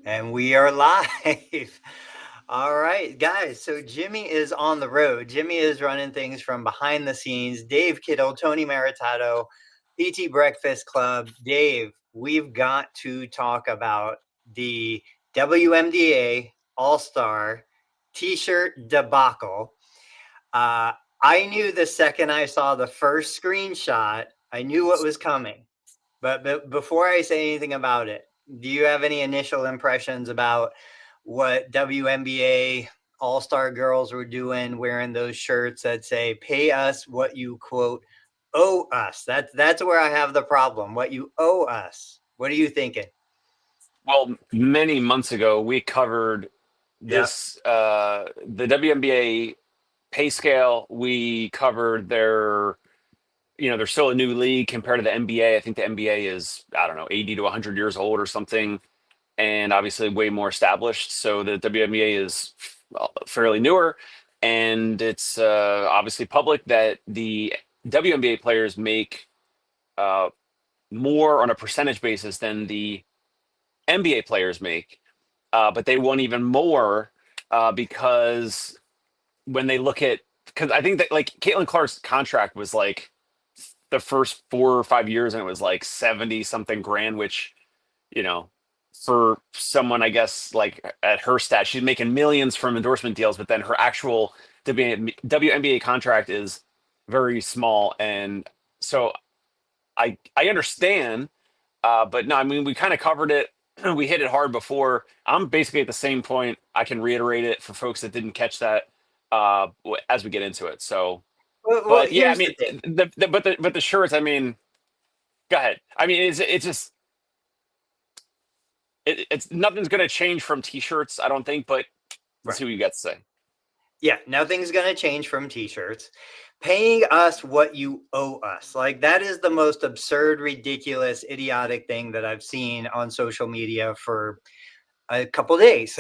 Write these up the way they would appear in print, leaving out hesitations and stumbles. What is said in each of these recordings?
And we are live. All right, guys. So Jimmy is on the road. Jimmy is running things from behind the scenes. Dave Kittle, Tony Maritato, PT Breakfast Club. Dave, we've got to talk about the WMDA All Star t shirt debacle. Uh, I knew the second I saw the first screenshot, I knew what was coming. But before I say anything about it, do you have any initial impressions about what WNBA All Star girls were doing, wearing those shirts that say "Pay us what you quote owe us"? That's where I have the problem. What you owe us. What are you thinking? Well, many months ago, we covered Yep. the WNBA pay scale. We covered they're still a new league compared to the NBA. I think the NBA is, I don't know, 80 to 100 years old or something, and obviously way more established. So the WNBA is fairly newer, and it's obviously public that the WNBA players make uh, more on a percentage basis than the NBA players make, but they want even more because when they look at, because I think that like Caitlin Clark's contract was like the first 4 or 5 years and it was like 70 something grand, which, you know, for someone, I guess, like at her stat, she's making millions from endorsement deals, but then her actual WNBA contract is very small. And so I understand, but no, I mean, we kind of covered it. We hit it hard before. I'm basically at the same point. I can reiterate it for folks that didn't catch that as we get into it. So, Well, but yeah, I here's mean, the thing. but the shirts. I mean, go ahead. I mean, it's just it's nothing's gonna change from t-shirts, I don't think. But let's Right. see what you got to say. Yeah, nothing's going to change from t-shirts. Paying us what you owe us. Like that is the most absurd, ridiculous, idiotic thing that I've seen on social media for a couple days.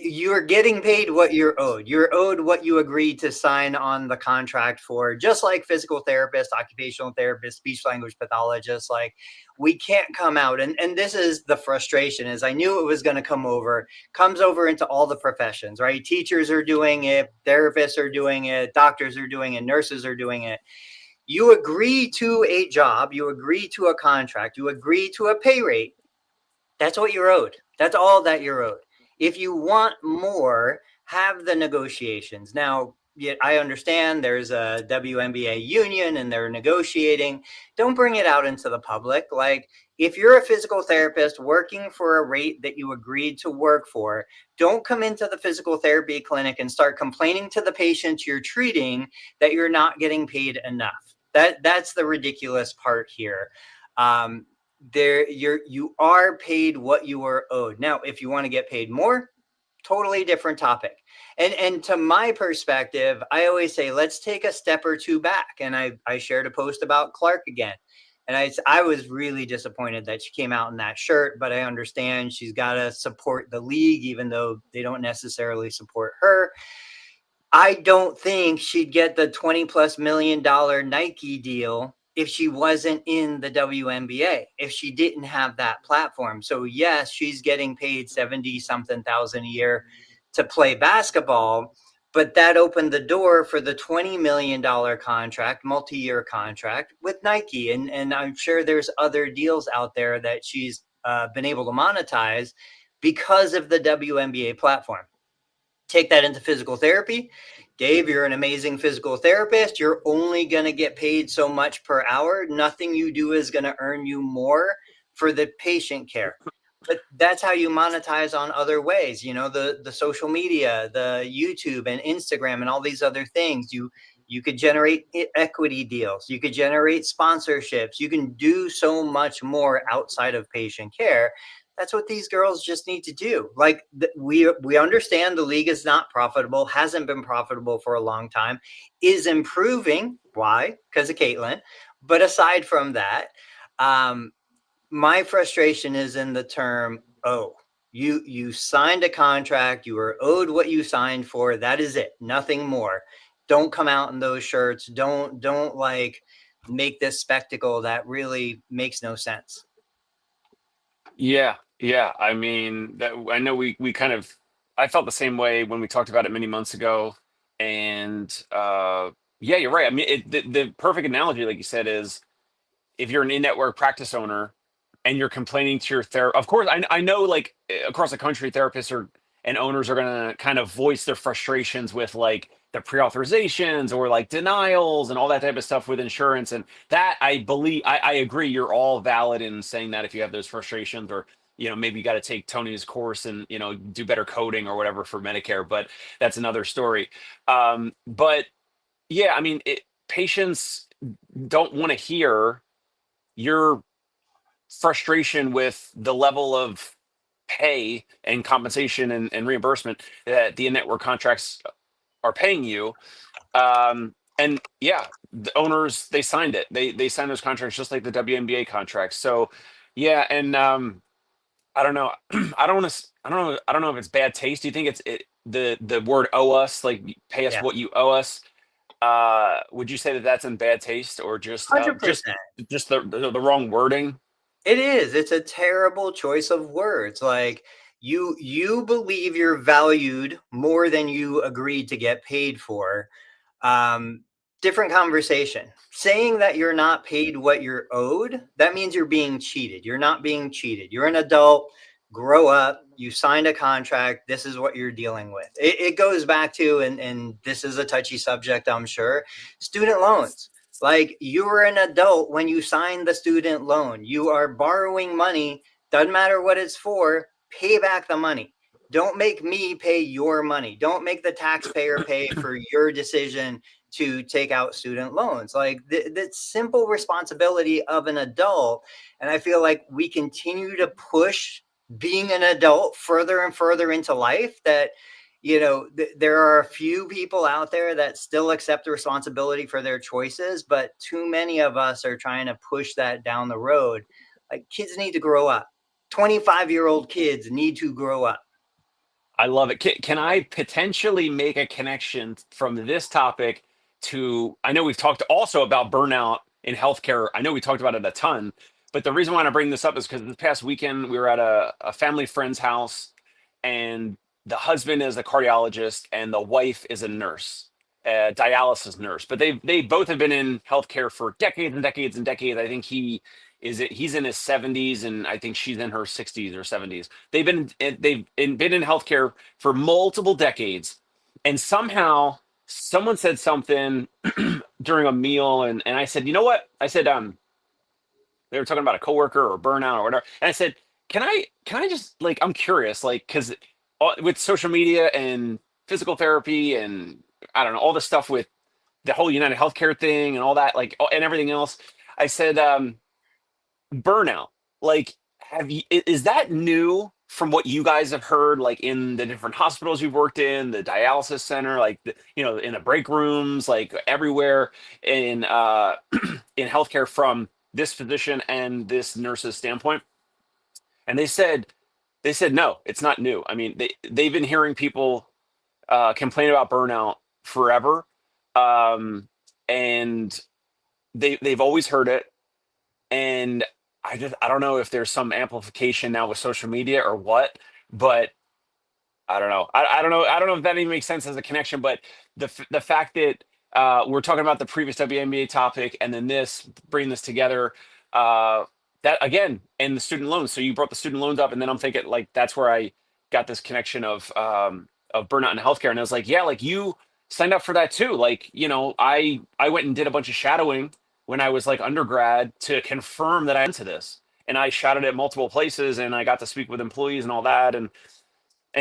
You are getting paid what you're owed. You're owed what you agreed to sign on the contract for, just like physical therapists, occupational therapists, speech language pathologists. Like we can't come out, and this is the frustration. Is I knew it was going to comes over into all the professions, right? Teachers are doing it, therapists are doing it, doctors are doing it, nurses are doing it. You agree to a job, you agree to a contract, you agree to a pay rate. That's what you're owed. That's all that you're owed. If you want more, have the negotiations. Now, I understand there's a WNBA union and they're negotiating. Don't bring it out into the public. Like, if you're a physical therapist working for a rate that you agreed to work for, don't come into the physical therapy clinic and start complaining to the patients you're treating that you're not getting paid enough. That's the ridiculous part here. Um, you are paid what you are owed. Now, if you want to get paid more, totally different topic. And to my perspective, I always say let's take a step or two back. And I shared a post about Clark again. And I was really disappointed that she came out in that shirt, but I understand she's got to support the league, even though they don't necessarily support her. I don't think she'd get the 20 plus $1 million Nike deal if she wasn't in the WNBA, if she didn't have that platform. So, yes, she's getting paid 70 something thousand a year to play basketball, but that opened the door for the $20 million contract, multi year contract with Nike. And I'm sure there's other deals out there that she's been able to monetize because of the WNBA platform. Take that into physical therapy. Dave, you're an amazing physical therapist. You're only going to get paid so much per hour. Nothing you do is going to earn you more for the patient care. But that's how you monetize on other ways, the social media, the YouTube and Instagram and all these other things. You could generate equity deals, you could generate sponsorships, you can do so much more outside of patient care. That's what these girls just need to do. Like we understand the league is not profitable, hasn't been profitable for a long time, is improving. Why? Because of Caitlin. But aside from that, um, my frustration is in the term, oh, you signed a contract, you were owed what you signed for. That is it, nothing more. Don't come out in those shirts. Don't like make this spectacle that really makes no sense. Yeah. Yeah, I mean, that I know we kind of I felt the same way when we talked about it many months ago, and yeah, you're right. I mean, the perfect analogy, like you said, is if you're an in-network practice owner and you're complaining to your therapist. Of course, I know like across the country, therapists are and owners are gonna kind of voice their frustrations with like the pre-authorizations or like denials and all that type of stuff with insurance. And that I believe I agree, you're all valid in saying that if you have those frustrations, or maybe you got to take Tony's course and do better coding or whatever for Medicare, but that's another story. But yeah, I mean, patients don't want to hear your frustration with the level of pay and compensation and reimbursement that the network contracts are paying you. And yeah, the owners, they signed it. They signed those contracts just like the WNBA contracts. So yeah, and I don't know. I don't want to. I don't know. I don't know if it's bad taste. Do you think the word "owe us," like pay us Yeah, what you owe us? Would you say that that's in bad taste, or just 100%. just the wrong wording? It is. It's a terrible choice of words. Like you believe you're valued more than you agreed to get paid for. Um, Different conversation. Saying that you're not paid what you're owed, that means you're being cheated. You're not being cheated. You're an adult. Grow up. You signed a contract. This is what you're dealing with. It goes back to, and this is a touchy subject, I'm sure, student loans. Like, you were an adult when you signed the student loan. You are borrowing money. Doesn't matter what it's for. Pay back the money. Don't make me pay your money. Don't make the taxpayer pay for your decision to take out student loans. Like, the simple responsibility of an adult. And I feel like we continue to push being an adult further and further into life, that there are a few people out there that still accept the responsibility for their choices, but too many of us are trying to push that down the road. Like, kids need to grow up. 25-year-old kids need to grow up. I love it. Can I potentially make a connection from this topic to? I know we've talked also about burnout in healthcare. I know we talked about it a ton, but the reason why I bring this up is because this past weekend we were at a family friend's house, and the husband is a cardiologist and the wife is a nurse, a dialysis nurse. But they both have been in healthcare for decades and decades and decades. I think he's in his 70s, and I think she's in her 60s or 70s. They've been in healthcare for multiple decades, and somehow someone said something during a meal, and I said, you know what? I said, they were talking about a coworker or burnout or whatever, and I said, can I just, like, I'm curious, like, because with social media and physical therapy and I don't know all the stuff with the whole United Healthcare thing and all that, like, and everything else. I said, burnout, like, is that new from what you guys have heard, like in the different hospitals you've worked in, the dialysis center, like in the break rooms, like everywhere in in healthcare, from this physician and this nurse's standpoint? And they said no, it's not new. I mean, they've been hearing people complain about burnout forever, um and they've always heard it. And I don't know if there's some amplification now with social media or what, but I don't know. I don't know if that even makes sense as a connection. But the fact that we're talking about the previous WNBA topic and then this, bringing this together, uh, that again, and the student loans. So you brought the student loans up, and then I'm thinking like that's where I got this connection of burnout in healthcare, and I was like, yeah, like you signed up for that too. Like, I went and did a bunch of shadowing when I was like undergrad to confirm that I'm into this. And I shadowed at multiple places, and I got to speak with employees and all that. And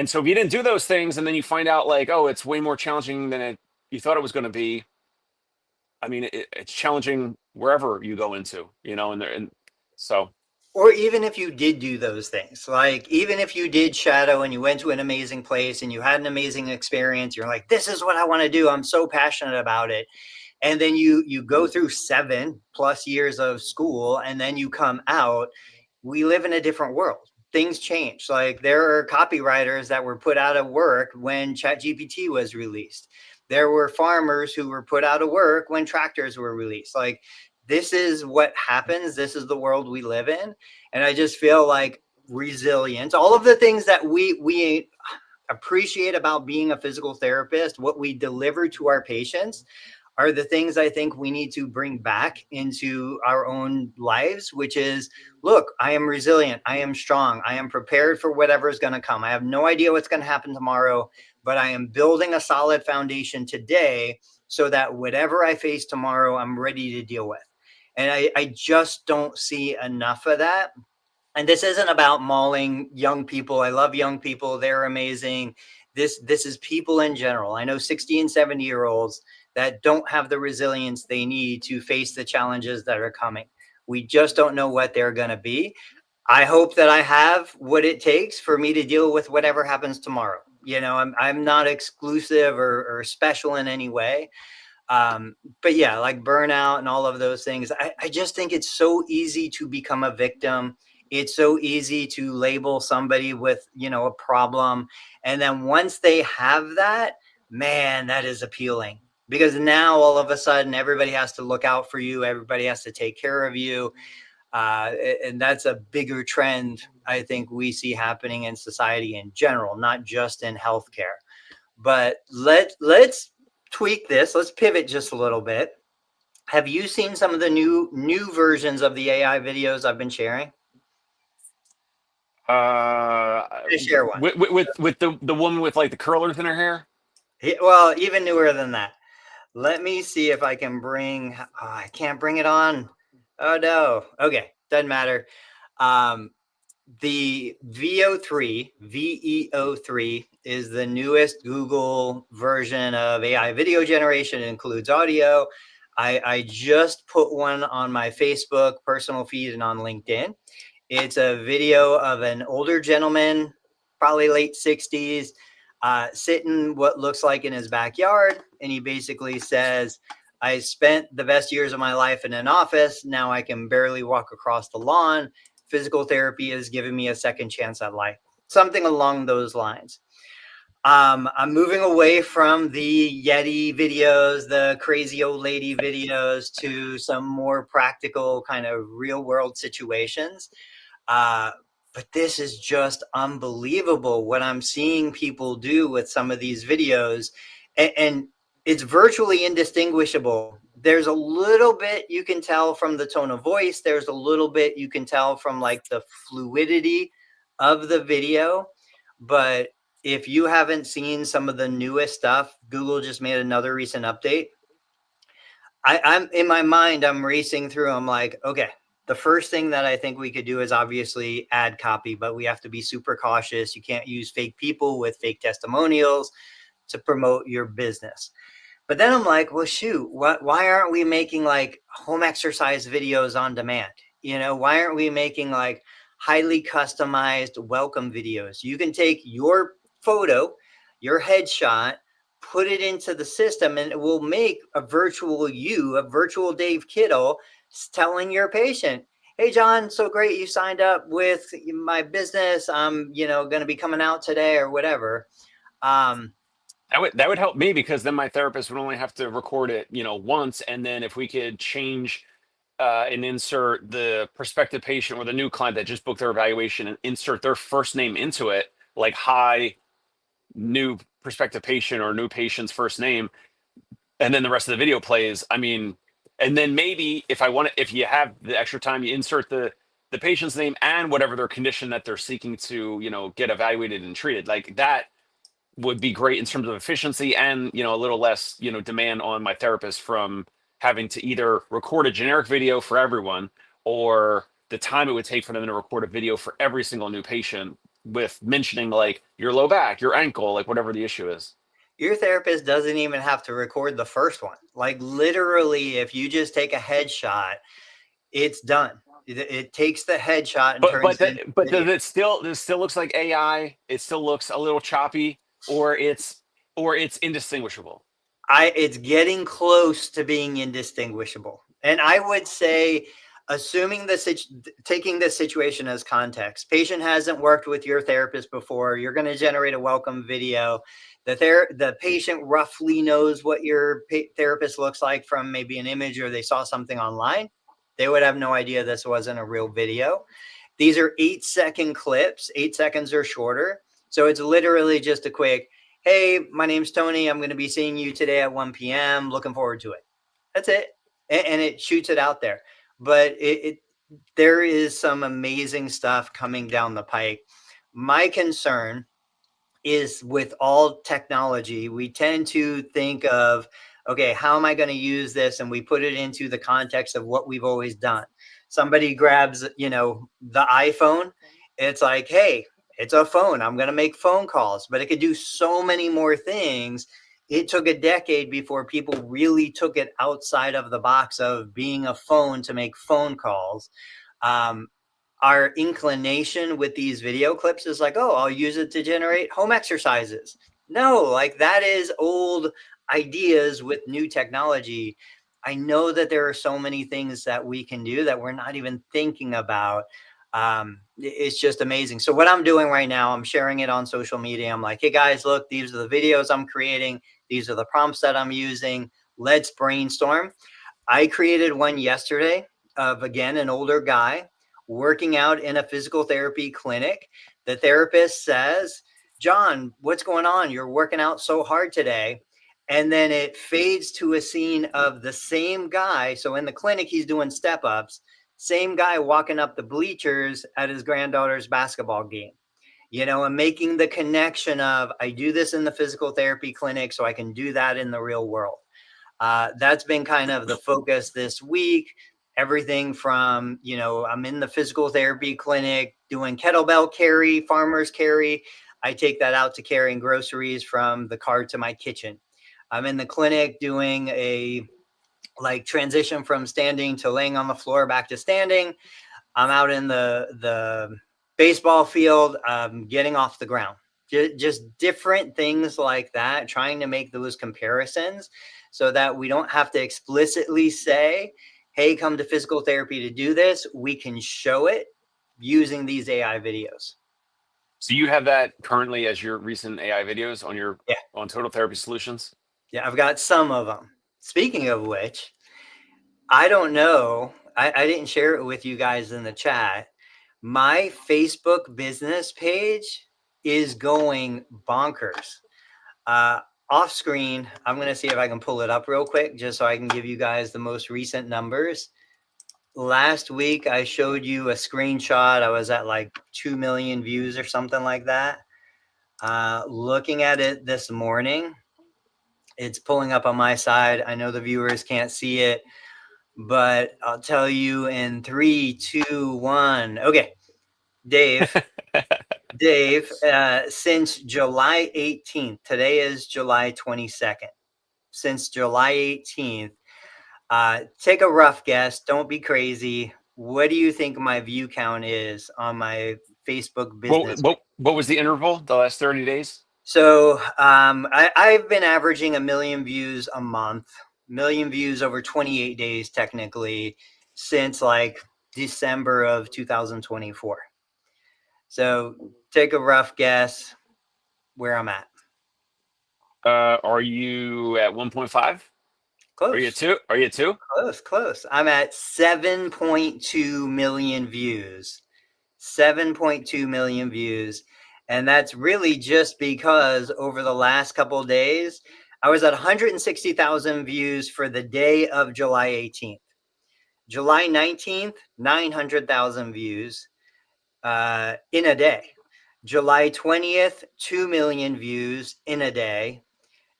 so if you didn't do those things and then you find out like, oh, it's way more challenging than you thought it was going to be. I mean, it's challenging wherever you go into, and so Or even if you did do those things, like, even if you did shadow and you went to an amazing place and you had an amazing experience, you're like, this is what I want to do. I'm so passionate about it. And then you go through 7+ years of school, and then you come out. We live in a different world. Things change. Like, there are copywriters that were put out of work when ChatGPT was released. There were farmers who were put out of work when tractors were released. Like, this is what happens. This is the world we live in. And I just feel like resilience, all of the things that we appreciate about being a physical therapist, what we deliver to our patients are the things I think we need to bring back into our own lives, which is, look, I am resilient. I am strong. I am prepared for whatever is going to come. I have no idea what's going to happen tomorrow, but I am building a solid foundation today so that whatever I face tomorrow, I'm ready to deal with. And I just don't see enough of that. And this isn't about mauling young people. I love young people. They're amazing. This is people in general. I know 60 and 70-year-olds that don't have the resilience they need to face the challenges that are coming. We just don't know what they're going to be. I hope that I have what it takes for me to deal with whatever happens tomorrow. You know, I'm not exclusive or special in any way. But yeah, like burnout and all of those things, I just think it's so easy to become a victim. It's so easy to label somebody with, you know, a problem. And then once they have that, man, that is appealing, because now all of a sudden everybody has to look out for you. Everybody has to take care of you. And that's a bigger trend I think we see happening in society in general, not just in healthcare. But let's tweak this. Let's pivot just a little bit. Have you seen some of the new versions of the AI videos I've been sharing? Share one. With the woman with like the curlers in her hair. Well, even newer than that. Let me see if I can bring. Oh, I can't bring it on. Oh no. Okay, doesn't matter. The VEO3 is the newest Google version of AI video generation. It includes audio. I just put one on my Facebook personal feed and on LinkedIn. It's a video of an older gentleman, probably late 60s, sitting what looks like in his backyard. And he basically says, I spent the best years of my life in an office. Now I can barely walk across the lawn. Physical therapy has given me a second chance at life. Something along those lines. I'm moving away from the Yeti videos, the crazy old lady videos, to some more practical kind of real world situations. But this is just unbelievable what I'm seeing people do with some of these videos. And it's virtually indistinguishable. There's a little bit you can tell from the tone of voice. There's a little bit you can tell from like the fluidity of the video. But if you haven't seen some of the newest stuff, Google just made another recent update. I'm in my mind, I'm racing through. I'm like, okay, the first thing that I think we could do is obviously add copy, but we have to be super cautious. You can't use fake people with fake testimonials to promote your business. But then I'm like, well, shoot, why aren't we making like home exercise videos on demand? You know, why aren't we making like highly customized welcome videos? You can take your photo, your headshot, put it into the system, and it will make a virtual you, a virtual Dave Kittle, telling your patient, hey, John, so great you signed up with my business. I'm, you know, going to be coming out today or whatever. That would help me, because then my therapist would only have to record it, you know, once. And then if we could change and insert the prospective patient or the new client that just booked their evaluation and insert their first name into it, like hi, new prospective patient or new patient's first name, and then the rest of the video plays. I mean, and then maybe if you have the extra time, you insert the patient's name and whatever their condition that they're seeking to, you know, get evaluated and treated. Like that would be great in terms of efficiency and, you know, a little less, you know, demand on my therapist from having to either record a generic video for everyone, or the time it would take for them to record a video for every single new patient with mentioning like your low back, your ankle, like whatever the issue is. Your therapist doesn't even have to record the first one. Like literally, if you just take a headshot, it's done. It takes the headshot and turns it into But video. this still looks like AI. It still looks a little choppy, or it's indistinguishable. It's getting close to being indistinguishable. And I would say, assuming taking this situation as context, patient hasn't worked with your therapist before, you're going to generate a welcome video. The patient roughly knows what your therapist looks like from maybe an image, or they saw something online. They would have no idea this wasn't a real video. These are 8-second clips, 8 seconds or shorter. So it's literally just a quick, hey, my name's Tony. I'm going to be seeing you today at 1 p.m. Looking forward to it. That's it. And it shoots it out there. But there is some amazing stuff coming down the pike. My concern is with all technology, we tend to think of, okay, how am I going to use this? And we put it into the context of what we've always done. Somebody grabs, the iPhone. It's like, hey, it's a phone. I'm going to make phone calls, but it could do so many more things. It took a decade before people really took it outside of the box of being a phone to make phone calls. Our inclination with these video clips is like, oh, I'll use it to generate home exercises. No, like that is old ideas with new technology. I know that there are so many things that we can do that we're not even thinking about. It's just amazing. So what I'm doing right now, I'm sharing it on social media. I'm like, hey guys, look, these are the videos I'm creating. These are the prompts that I'm using. Let's brainstorm. I created one yesterday of, again, an older guy working out in a physical therapy clinic. The therapist says, John, what's going on? You're working out so hard today. And then it fades to a scene of the same guy. So in the clinic, he's doing step ups, same guy walking up the bleachers at his granddaughter's basketball game, and making the connection of, I do this in the physical therapy clinic, so I can do that in the real world. That's been kind of the focus this week. Everything from, I'm in the physical therapy clinic doing kettlebell carry, farmer's carry. I take that out to carrying groceries from the car to my kitchen. I'm in the clinic doing a transition from standing to laying on the floor back to standing. I'm out in the baseball field, getting off the ground. Just different things like that, trying to make those comparisons so that we don't have to explicitly say, hey, come to physical therapy to do this. We can show it using these AI videos. So you have that currently as your recent AI videos on Yeah. on Total Therapy Solutions? Yeah, I've got some of them. Speaking of which, I don't know. I didn't share it with you guys in the chat. My Facebook business page is going bonkers. Off screen, I'm going to see if I can pull it up real quick just so I can give you guys the most recent numbers. Last week, I showed you a screenshot. I was at like 2 million views or something like that. Looking at it this morning, it's pulling up on my side. I know the viewers can't see it, but I'll tell you in 3, 2, 1. Okay, Dave, since July 18th, today is July 22nd. Since July 18th, take a rough guess. Don't be crazy. What do you think my view count is on my Facebook business? What was the interval the last 30 days? So I've been averaging 1 million views a month, million views over 28 days, technically, since like December of 2024. So take a rough guess where I'm at. Are you at 1.5? Close. Are you at 2? Are you at 2? Close. I'm at 7.2 million views. 7.2 million views. And that's really just because over the last couple of days, I was at 160,000 views for the day of July 18th. July 19th, 900,000 views in a day. July 20th, 2 million views in a day.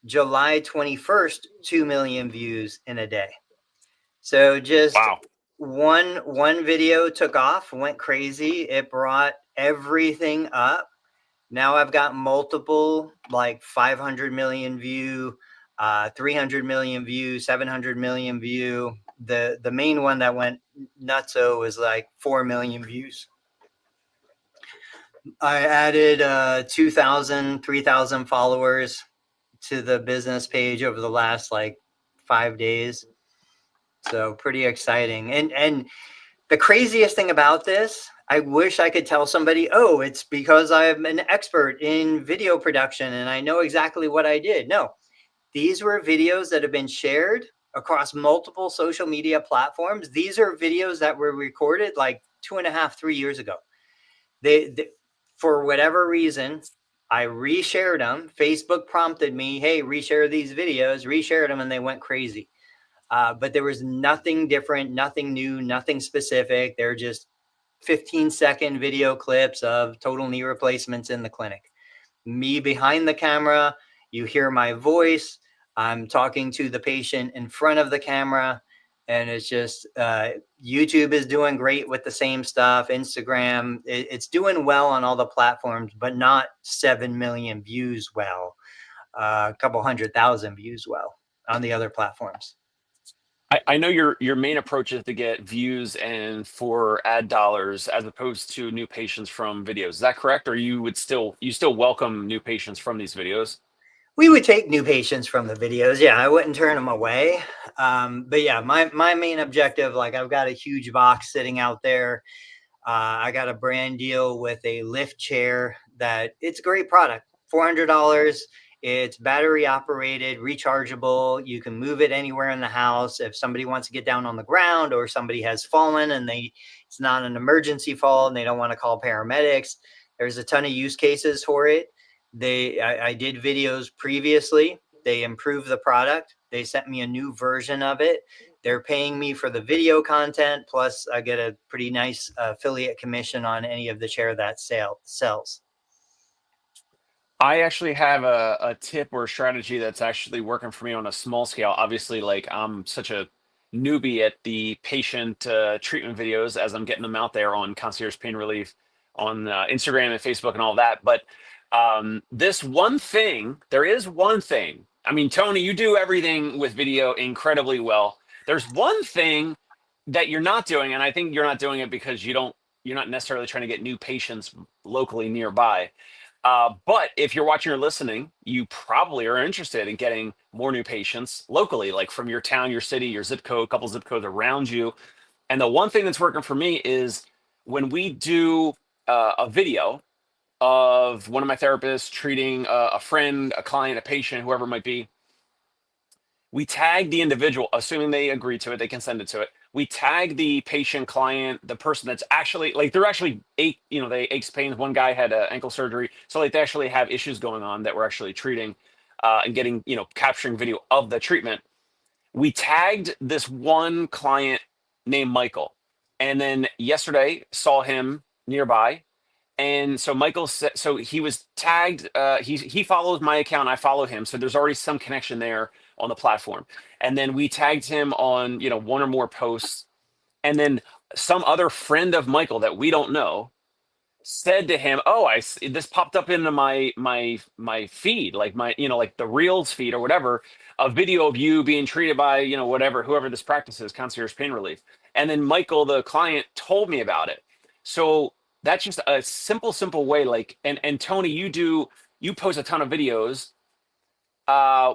July 21st, 2 million views in a day. So just wow. One video took off, went crazy. It brought everything up. Now I've got multiple, like 500 million view, 300 million view, 700 million view. The main one that went nutso was like 4 million views. I added 2,000, 3,000 followers to the business page over the last like 5 days. So pretty exciting. And the craziest thing about this, I wish I could tell somebody, oh, it's because I'm an expert in video production and I know exactly what I did. No, these were videos that have been shared across multiple social media platforms. These are videos that were recorded like 2.5, 3 years ago. they for whatever reason, I reshared them. Facebook prompted me, hey, reshare these videos, reshared them, and they went crazy. But there was nothing different, nothing new, nothing specific. They're just 15-second video clips of total knee replacements in the clinic. Me behind the camera, you hear my voice. I'm talking to the patient in front of the camera. And it's just YouTube is doing great with the same stuff. Instagram, it's doing well on all the platforms, but not 7 million views well. A couple 100,000 views well on the other platforms. I know your main approach is to get views and for ad dollars as opposed to new patients from videos. Is that correct? Or you still welcome new patients from these videos? We would take new patients from the videos. Yeah, I wouldn't turn them away. But yeah, my main objective, like I've got a huge box sitting out there. I got a brand deal with a lift chair that it's a great product, $400. It's battery operated, rechargeable. You can move it anywhere in the house. If somebody wants to get down on the ground or somebody has fallen and it's not an emergency fall and they don't want to call paramedics, there's a ton of use cases for it. I did videos previously. They improved the product. They sent me a new version of it. They're paying me for the video content. Plus I get a pretty nice affiliate commission on any of the chair that sells. I actually have a tip or a strategy that's actually working for me on a small scale. Obviously, like I'm such a newbie at the patient treatment videos as I'm getting them out there on Concierge Pain Relief on Instagram and Facebook and all that. But this one thing, there is one thing. I mean, Tony, you do everything with video incredibly well. There's one thing that you're not doing, and I think you're not doing it because you're not necessarily trying to get new patients locally nearby. But if you're watching or listening, you probably are interested in getting more new patients locally, like from your town, your city, your zip code, a couple zip codes around you. And the one thing that's working for me is when we do a video of one of my therapists treating a friend, a client, a patient, whoever it might be, we tag the individual, assuming they agree to it, they consented to it. We tag the patient, client, the person that's actually like they're actually they aches, pains. One guy had ankle surgery, so like they actually have issues going on that we're actually treating and getting capturing video of the treatment. We tagged this one client named Michael, and then yesterday saw him nearby. And so Michael said, so he was tagged. He follows my account. I follow him. So there's already some connection there on the platform. And then we tagged him on, one or more posts. And then some other friend of Michael that we don't know said to him, "Oh, this popped up into my feed, like like the Reels feed or whatever, a video of you being treated by whoever this practice is, Concierge Pain Relief." And then Michael, the client, told me about it. So that's just a simple way. Like, and Tony, you post a ton of videos, uh,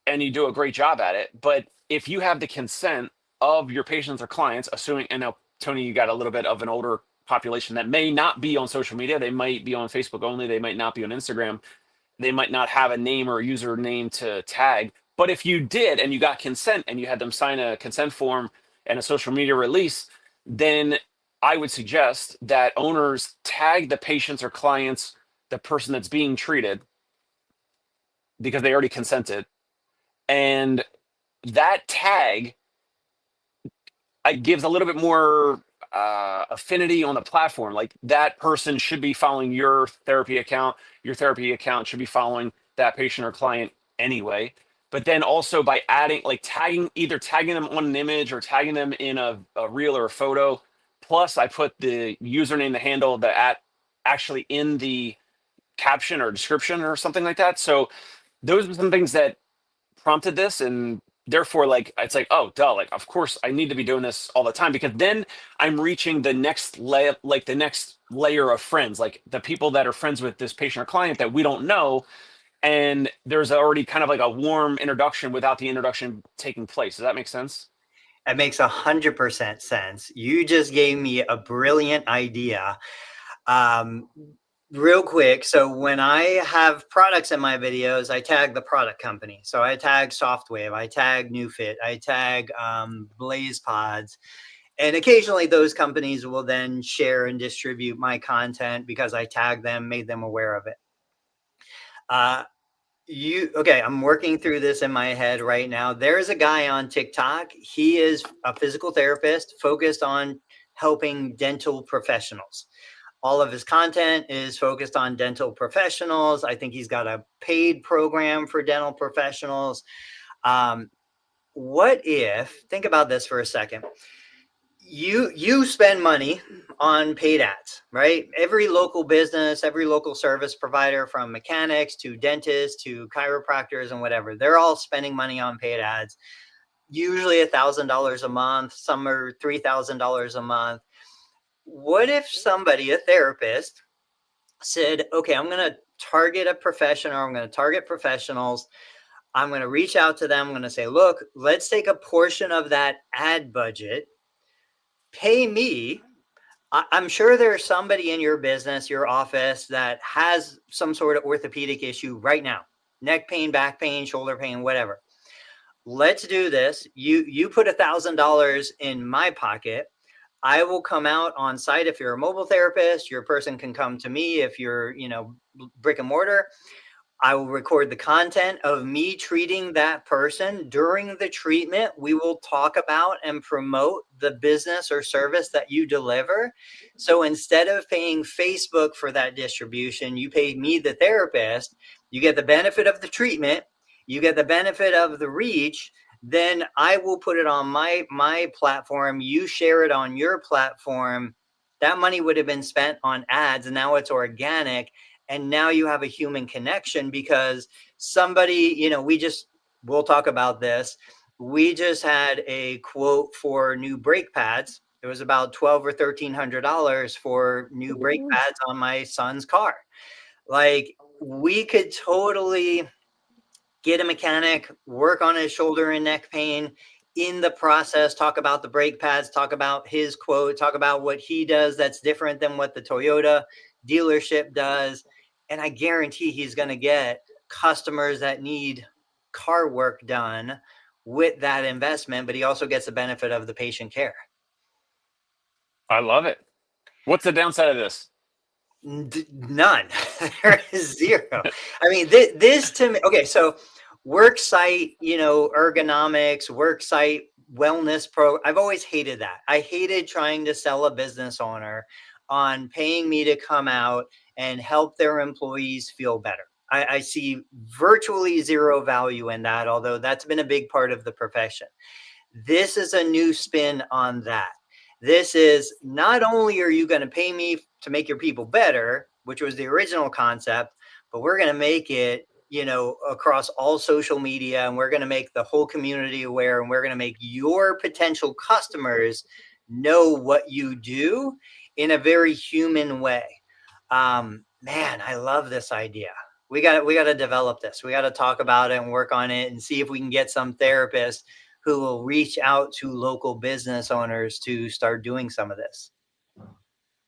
and you do a great job at it. But if you have the consent of your patients or clients, assuming, and now Tony, you got a little bit of an older population that may not be on social media. They might be on Facebook only. They might not be on Instagram. They might not have a name or a username to tag. But if you did and you got consent and you had them sign a consent form and a social media release, then I would suggest that owners tag the patients or clients, the person that's being treated, because they already consented. And that tag gives a little bit more affinity on the platform. Like that person should be following your therapy account. Your therapy account should be following that patient or client anyway. But then also by adding, like either tagging them on an image or tagging them in a reel or a photo. Plus, I put the username, the handle, the actually in the caption or description or something like that. So those are some things that prompted this, and therefore like it's like, oh duh, like of course I need to be doing this all the time, because then I'm reaching the next layer, like the next layer of friends, like the people that are friends with this patient or client that we don't know, and there's already kind of like a warm introduction without the introduction taking place. Does that make sense? It makes 100% sense. You just gave me a brilliant idea. Real quick, so when I have products in my videos, I tag the product company. So I tag Softwave, I tag NewFit, I tag Blaze Pods, And occasionally those companies will then share and distribute my content because I tagged them, made them aware of it. Okay, I'm working through this in my head right now. There's a guy on TikTok. He is a physical therapist focused on helping dental professionals. All of his content is focused on dental professionals. I think he's got a paid program for dental professionals. What if, think about this for a second. You spend money on paid ads, right? Every local business, every local service provider, from mechanics to dentists to chiropractors and whatever, they're all spending money on paid ads, usually $1,000 a month. Some are $3,000 a month. What if somebody, a therapist, said, okay, I'm going to target a profession, or I'm going to target professionals. I'm going to reach out to them. I'm going to say, look, let's take a portion of that ad budget, pay me. I'm sure there's somebody in your business, your office, that has some sort of orthopedic issue right now: neck pain, back pain, shoulder pain, whatever. Let's do this. You put $1,000 in my pocket. I will come out on site. If you're a mobile therapist, your person can come to me. If you're, brick and mortar, I will record the content of me treating that person. During the treatment, we will talk about and promote the business or service that you deliver. So instead of paying Facebook for that distribution, you pay me, the therapist. You get the benefit of the treatment. You get the benefit of the reach. Then I will put it on my platform. You share it on your platform. That money would have been spent on ads, and now it's organic. And now you have a human connection because somebody, we'll talk about this. We just had a quote for new brake pads. It was about $1,200 or $1,300 for new brake pads on my son's car. Like, we could totally get a mechanic, work on his shoulder and neck pain. In the process, talk about the brake pads, talk about his quote, talk about what he does that's different than what the Toyota dealership does. And I guarantee he's going to get customers that need car work done with that investment, but he also gets the benefit of the patient care. I love it. What's the downside of this? None. There is zero. I mean, this to me, okay, so work site, ergonomics, work site wellness I've always hated that. I hated trying to sell a business owner on paying me to come out and help their employees feel better. I see virtually zero value in that, although that's been a big part of the profession. This is a new spin on that. This is, not only are you going to pay me to make your people better, which was the original concept, but we're going to make it, across all social media, and we're going to make the whole community aware, and we're going to make your potential customers know what you do in a very human way. Man, I love this idea. We got to develop this. We got to talk about it and work on it and see if we can get some therapists who will reach out to local business owners to start doing some of this.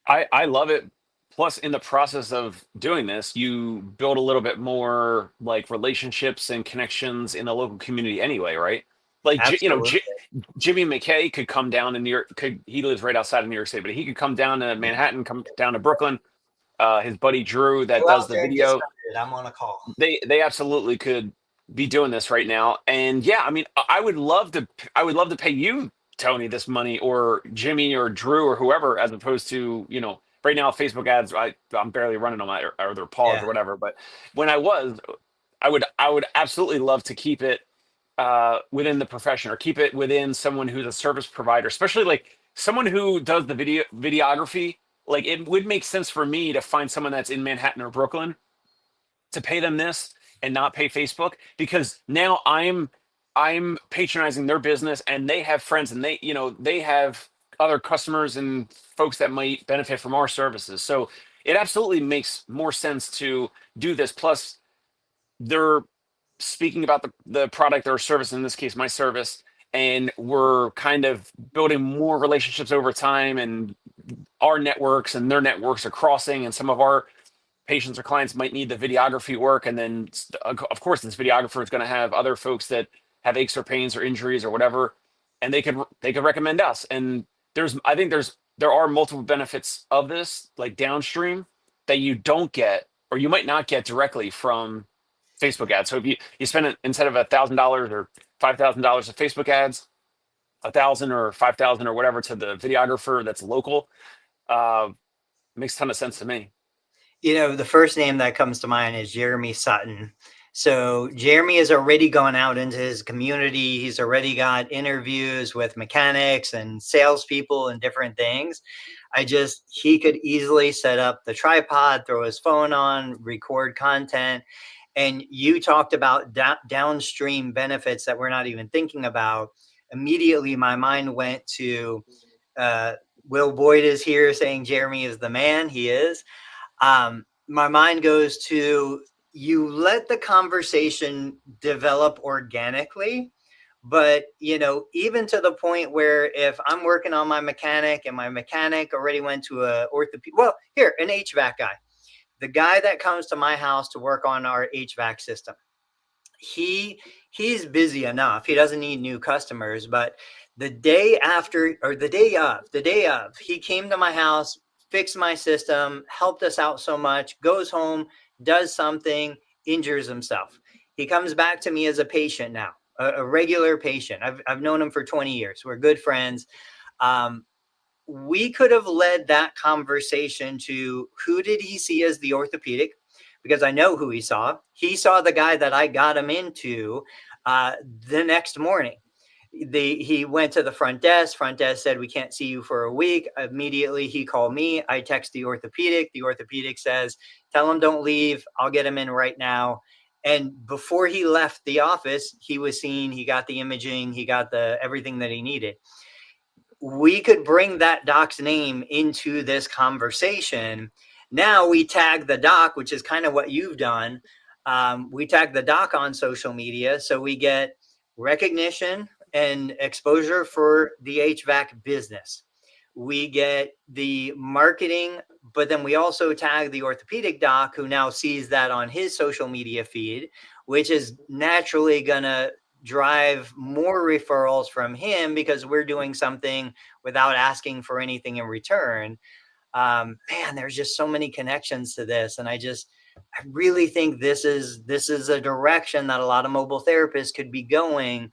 I love it. Plus, in the process of doing this, you build a little bit more like relationships and connections in the local community anyway, right? Like, Jimmy McKay could come down to New York. He lives right outside of New York City, but he could come down to Manhattan, come down to Brooklyn. His buddy Drew that does the video. I'm on a call. They absolutely could be doing this right now. And yeah, I mean, I would love to pay you, Tony, this money, or Jimmy or Drew or whoever, as opposed to, right now Facebook ads, I'm barely running them, or they're paused or whatever. But when I would absolutely love to keep it within the profession, or keep it within someone who's a service provider, especially like someone who does the videography. Like, it would make sense for me to find someone that's in Manhattan or Brooklyn to pay them this and not pay Facebook, because now I'm patronizing their business, and they have friends, and they have other customers and folks that might benefit from our services. So it absolutely makes more sense to do this. Plus, they're speaking about the product or service, in this case, my service, and we're kind of building more relationships over time, and our networks and their networks are crossing, and some of our patients or clients might need the videography work. And then, of course, this videographer is going to have other folks that have aches or pains or injuries or whatever, and they could recommend us. And I think there are multiple benefits of this, like downstream, that you don't get or you might not get directly from Facebook ads. So if you spend it instead of $1,000 or $5,000 of Facebook ads, 1,000 or 5,000 or whatever to the videographer that's local, uh, makes a ton of sense to me. You know, the first name that comes to mind is Jeremy Sutton. So Jeremy has already gone out into his community. He's already got interviews with mechanics and salespeople and different things. He could easily set up the tripod, throw his phone on, record content. And you talked about downstream benefits that we're not even thinking about. Immediately, my mind went to Will Boyd is here saying Jeremy is the man. He is. My mind goes to, you let the conversation develop organically, but even to the point where if I'm working on my mechanic and my mechanic already went to an HVAC guy, the guy that comes to my house to work on our HVAC system, he's busy enough. He doesn't need new customers, but the day of, he came to my house, fixed my system, helped us out so much, goes home, does something, injures himself. He comes back to me as a patient now, a regular patient. I've known him for 20 years. We're good friends. We could have led that conversation to, who did he see as the orthopedic? Because I know who he saw. He saw the guy that I got him into the next morning. He went to the front desk. Front desk said, we can't see you for a week. Immediately, he called me. I text the orthopedic. The orthopedic says, tell him don't leave. I'll get him in right now. And before he left the office, he was seen. He got the imaging. He got everything that he needed. We could bring that doc's name into this conversation. Now we tag the doc, which is kind of what you've done. We tag the doc on social media, so we get recognition and exposure for the HVAC business. We get the marketing, but then we also tag the orthopedic doc, who now sees that on his social media feed, which is naturally going to drive more referrals from him because we're doing something without asking for anything in return. Man, there's just so many connections to this. And I really think this is a direction that a lot of mobile therapists could be going.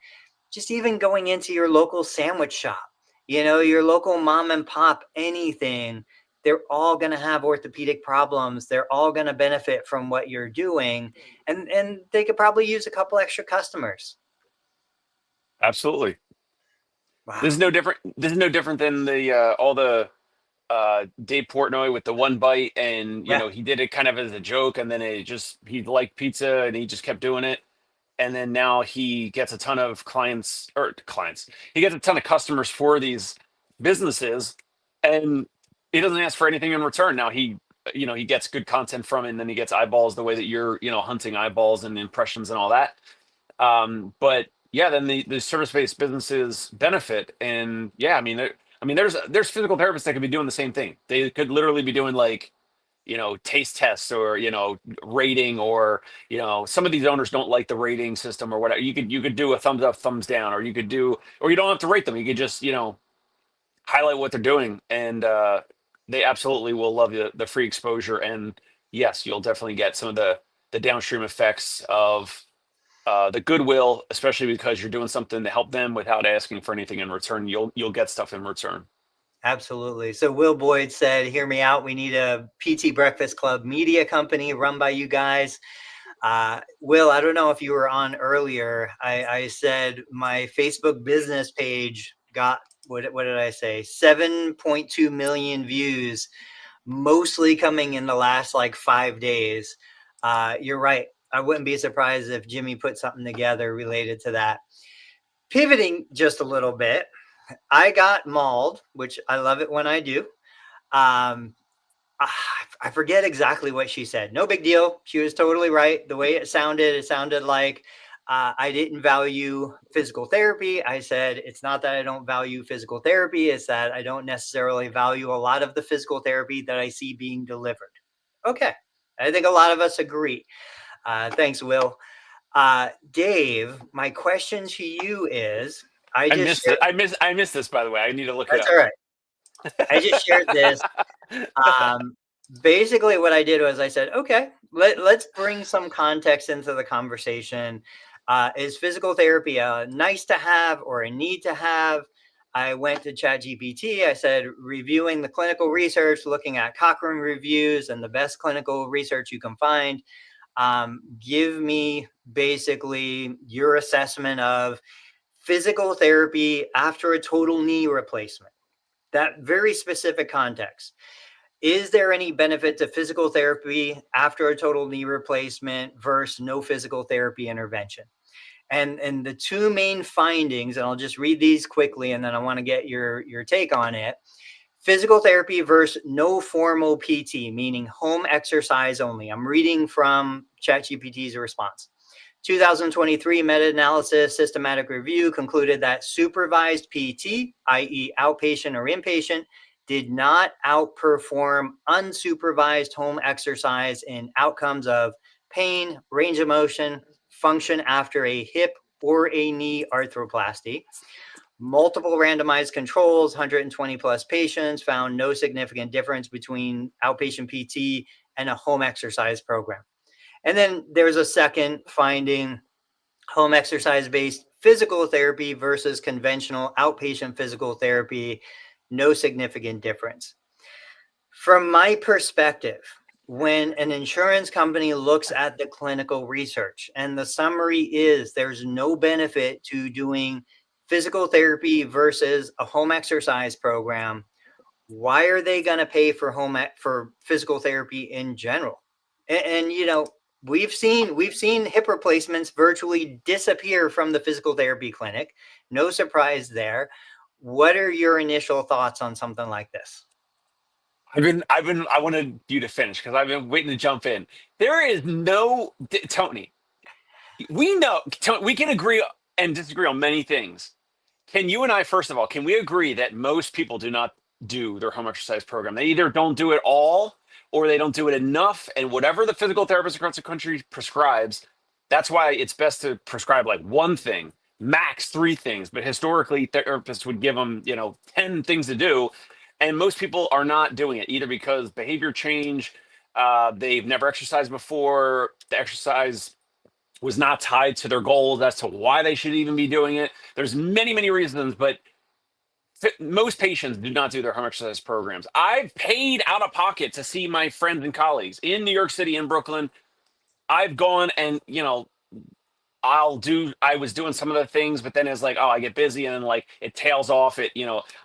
Just even going into your local sandwich shop, your local mom and pop, anything, they're all going to have orthopedic problems. They're all going to benefit from what you're doing. And they could probably use a couple extra customers. Absolutely. Wow. This is no different than all the Dave Portnoy with the one bite, and he did it kind of as a joke, and then he liked pizza and he just kept doing it. And then now he gets a ton of he gets a ton of customers for these businesses, and he doesn't ask for anything in return. Now he gets good content from it, and then he gets eyeballs the way that you're, hunting eyeballs and impressions and all that. But yeah, then the service-based businesses benefit. And yeah, I mean, there's physical therapists that could be doing the same thing. They could literally be doing like, taste tests or, rating, or, some of these owners don't like the rating system or whatever. You could do a thumbs up, thumbs down, or you don't have to rate them. You could just, highlight what they're doing, and they absolutely will love the free exposure. And yes, you'll definitely get some of the downstream effects of the goodwill, especially because you're doing something to help them without asking for anything in return. You'll get stuff in return. Absolutely. So Will Boyd said, hear me out. We need a PT Breakfast Club media company run by you guys. Will, I don't know if you were on earlier. I said my Facebook business page got, what did I say? 7.2 million views, mostly coming in the last 5 days. You're right. I wouldn't be surprised if Jimmy put something together related to that. Pivoting just a little bit, I got mauled, which I love it when I do. I forget exactly what she said. No big deal. She was totally right. The way it sounded like I didn't value physical therapy. I said, it's not that I don't value physical therapy. It's that I don't necessarily value a lot of the physical therapy that I see being delivered. Okay. I think a lot of us agree. Thanks, Will. Dave, my question to you is, I missed this, by the way. I need to look it up. That's all right. I just shared this. Um, Basically, what I did was I said, okay, let's bring some context into the conversation. Is physical therapy a nice to have or a need to have? I went to ChatGPT. I said, reviewing the clinical research, looking at Cochrane reviews and the best clinical research you can find. Give me basically your assessment of physical therapy after a total knee replacement. That very specific context. Is there any benefit to physical therapy after a total knee replacement versus no physical therapy intervention? And the two main findings, and I'll just read these quickly, and then I want to get your take on it. Physical therapy versus no formal PT, meaning home exercise only. I'm reading from ChatGPT's response. 2023 meta-analysis systematic review concluded that supervised PT, i.e. outpatient or inpatient, did not outperform unsupervised home exercise in outcomes of pain, range of motion, function after a hip or a knee arthroplasty. Multiple randomized controls, 120 plus patients, found no significant difference between outpatient PT and a home exercise program. And then there's a second finding, home exercise based physical therapy versus conventional outpatient physical therapy, no significant difference. From my perspective, when an insurance company looks at the clinical research and the summary is there's no benefit to doing physical therapy versus a home exercise program, why are they going to pay for for physical therapy in general? And you know, we've seen hip replacements virtually disappear from the physical therapy clinic. No surprise there. What are your initial thoughts on something like this? I wanted you to finish because I've been waiting to jump in. There is no, Tony, we know, Tony, we can agree and disagree on many things. Can you and I, first of all, can we agree that most people do not do their home exercise program? They either don't do it all or they don't do it enough. And whatever the physical therapist across the country prescribes, that's why it's best to prescribe like one thing, max three things. But historically, therapists would give them, 10 things to do. And most people are not doing it either because behavior change, they've never exercised before, the exercise was not tied to their goals as to why they should even be doing it. There's many, many reasons, but most patients do not do their home exercise programs. I've paid out of pocket to see my friends and colleagues in New York City and Brooklyn. I've gone and, I was doing some of the things, but then it's like, oh, I get busy and then like it tails off. I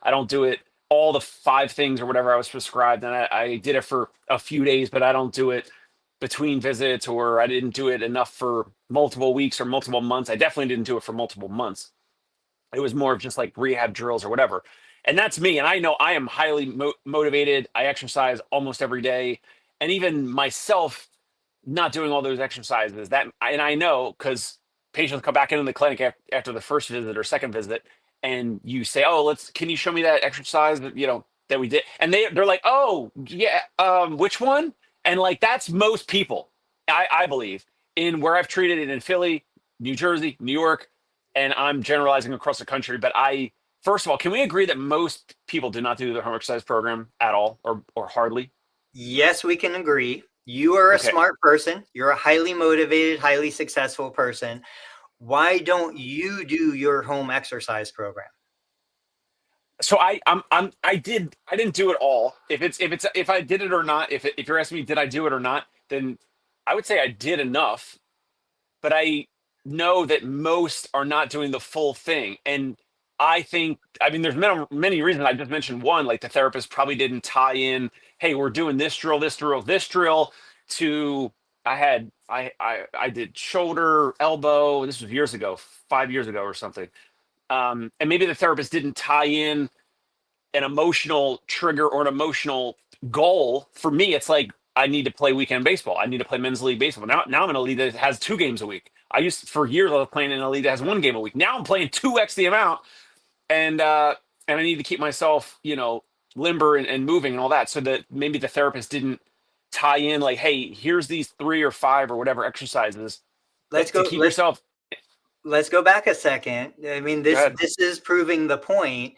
don't do it all the 5 things or whatever I was prescribed. And I did it for a few days, but I don't do it between visits, or I didn't do it enough for multiple weeks or multiple months. I definitely didn't do it for multiple months. It was more of just like rehab drills or whatever. And that's me. And I know I am highly motivated. I exercise almost every day. And even myself, not doing all those exercises, and I know because patients come back into the clinic after the first visit or second visit, and you say, oh, can you show me that exercise that we did? And they're like, oh yeah, which one? And like, that's most people, I believe, in where I've treated it in Philly, New Jersey, New York, and I'm generalizing across the country. But first of all, can we agree that most people do not do their home exercise program at all or hardly? Yes, we can agree. You are a Okay. smart person. You're a highly motivated, highly successful person. Why don't you do your home exercise program? So I didn't do it all. If I did it or not, if you're asking me did I do it or not, then I would say I did enough, but I know that most are not doing the full thing. And I mean there's many reasons. I just mentioned one, like the therapist probably didn't tie in, hey, we're doing this drill, this drill, this drill to I did shoulder, elbow, this was years ago, 5 years ago or something. And maybe the therapist didn't tie in an emotional trigger or an emotional goal. For me, it's like I need to play weekend baseball. I need to play men's league baseball. Now I'm in a league that has 2 games a week. For years I was playing in a league that has 1 game a week. Now I'm playing 2x the amount, and I need to keep myself, limber and moving and all that. So that maybe the therapist didn't tie in like, hey, here's these 3 or 5 or whatever exercises Let's to go. keep yourself. Let's go back a second. I mean, Go ahead. this is proving the point.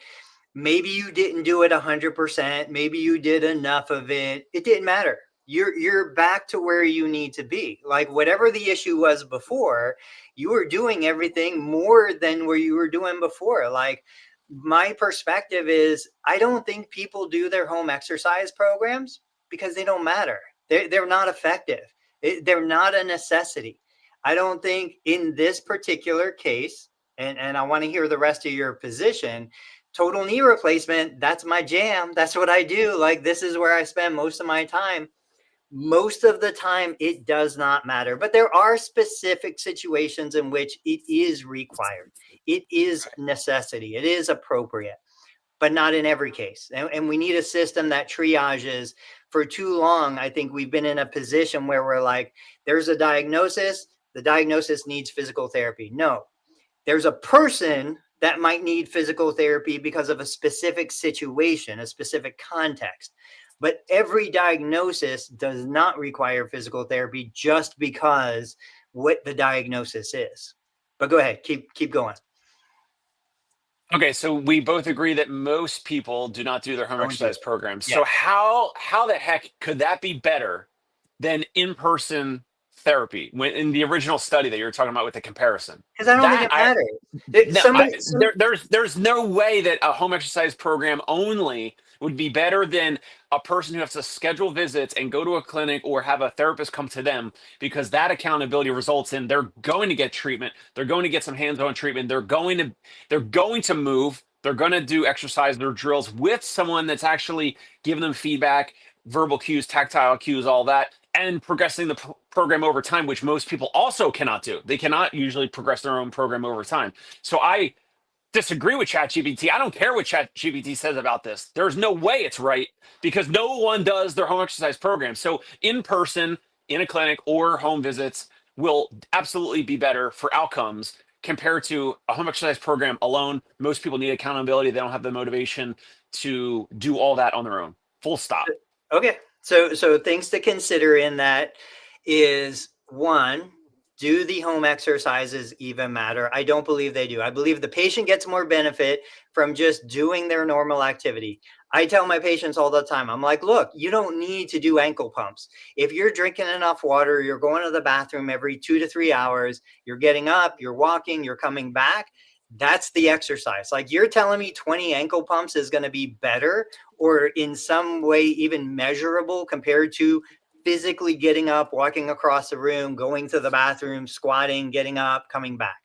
Maybe you didn't do it 100%. Maybe you did enough of it. It didn't matter. You're back to where you need to be. Like whatever the issue was before, you were doing everything more than where you were doing before. Like my perspective is I don't think people do their home exercise programs because they don't matter. They're not effective. They're not a necessity. I don't think in this particular case, and I want to hear the rest of your position, total knee replacement, that's my jam. That's what I do. Like this is where I spend most of my time. Most of the time it does not matter, but there are specific situations in which it is required. It is necessity. It is appropriate, but not in every case. And we need a system that triages. For too long, I think we've been in a position where we're like, there's a diagnosis, the diagnosis needs physical therapy. No, there's a person that might need physical therapy because of a specific situation, a specific context. But every diagnosis does not require physical therapy just because what the diagnosis is. But go ahead, keep going. Okay, so we both agree that most people do not do their home Don't do exercise it. programs. Yeah. So how the heck could that be better than in-person therapy when in the original study that you were talking about with the comparison? Because I don't think That it I matters. no, there's no way that a home exercise program only would be better than a person who has to schedule visits and go to a clinic or have a therapist come to them, because that accountability results in they're going to get treatment, they're going to get some hands-on treatment, they're going to move, they're going to do exercise, their drills with someone that's actually giving them feedback, verbal cues, tactile cues, all that, and progressing the program over time, which most people also cannot do. They cannot usually progress their own program over time. So I disagree with ChatGPT. I don't care what ChatGPT says about this. There's no way it's right because no one does their home exercise program. So in person, in a clinic, or home visits will absolutely be better for outcomes compared to a home exercise program alone. Most people need accountability. They don't have the motivation to do all that on their own. Full stop. Okay. So things to consider in that is one, do the home exercises even matter? I don't believe they do. I believe the patient gets more benefit from just doing their normal activity. I tell my patients all the time, I'm like, look, you don't need to do ankle pumps. If you're drinking enough water, you're going to the bathroom every 2 to 3 hours, you're getting up, you're walking, you're coming back. That's the exercise. Like you're telling me 20 ankle pumps is going to be better or in some way even measurable compared to physically getting up, walking across the room, going to the bathroom, squatting, getting up, coming back.